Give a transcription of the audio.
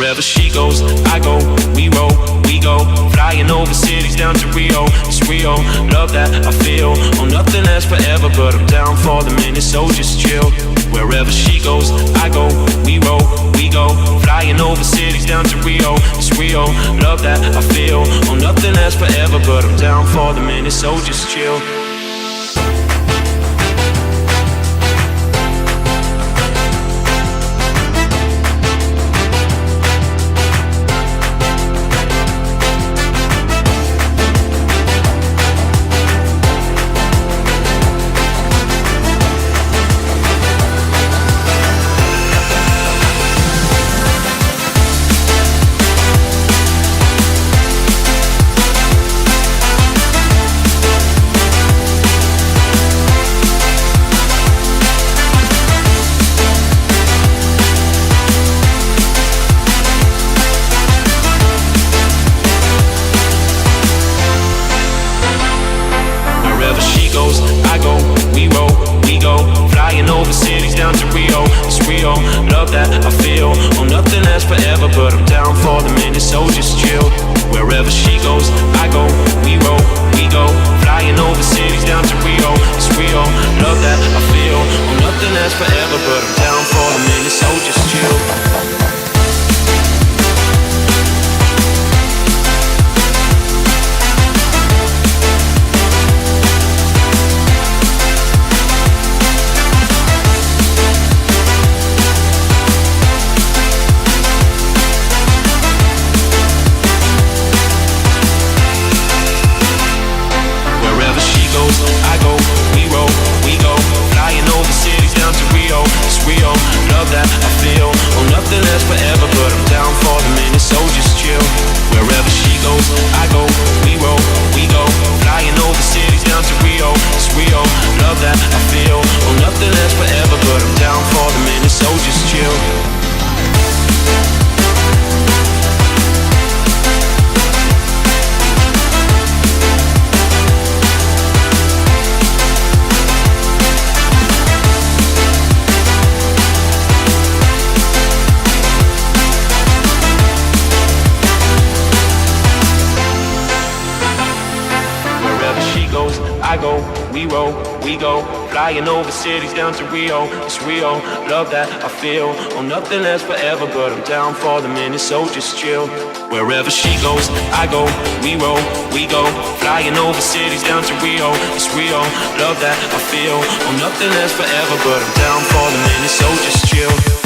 Wherever she goes, I go, we roll, we go. Flying over cities down to Rio, it's Rio. Love that I feel, oh nothing lasts forever, but I'm down for the minute, so just chill. Wherever she goes, I go, we roll, we go. Flying over cities down to Rio, it's Rio. Love that I feel, oh nothing lasts forever, but I'm down for the minute, so just chill. I go, we roll, we go. Flying over cities down to Rio, it's Rio. Love that I feel, oh nothing lasts forever, but I'm down for the minute, so just chill. Wherever she goes, I go, we roll, we go. Flying over cities down to Rio, it's Rio. Love that I feel, oh nothing lasts forever, but I'm down for the minute, so just chill. I go, we roll, we go. Flying over cities down to Rio, it's Rio. Love that I feel, oh nothing lasts forever, but I'm down for the minute, so just chill. Wherever she goes, I go, we roll, we go. Flying over cities down to Rio, it's Rio. Love that I feel, oh nothing lasts forever, but I'm down for the minute, so just chill. I go, we roll, we go. Flying over cities down to Rio, it's Rio. Love that I feel, oh nothing lasts forever, but I'm down for the minute, so just chill. Wherever she goes, I go, we roll, we go. Flying over cities down to Rio, it's Rio. Love that I feel, oh nothing lasts forever, but I'm down for the minute, so just chill.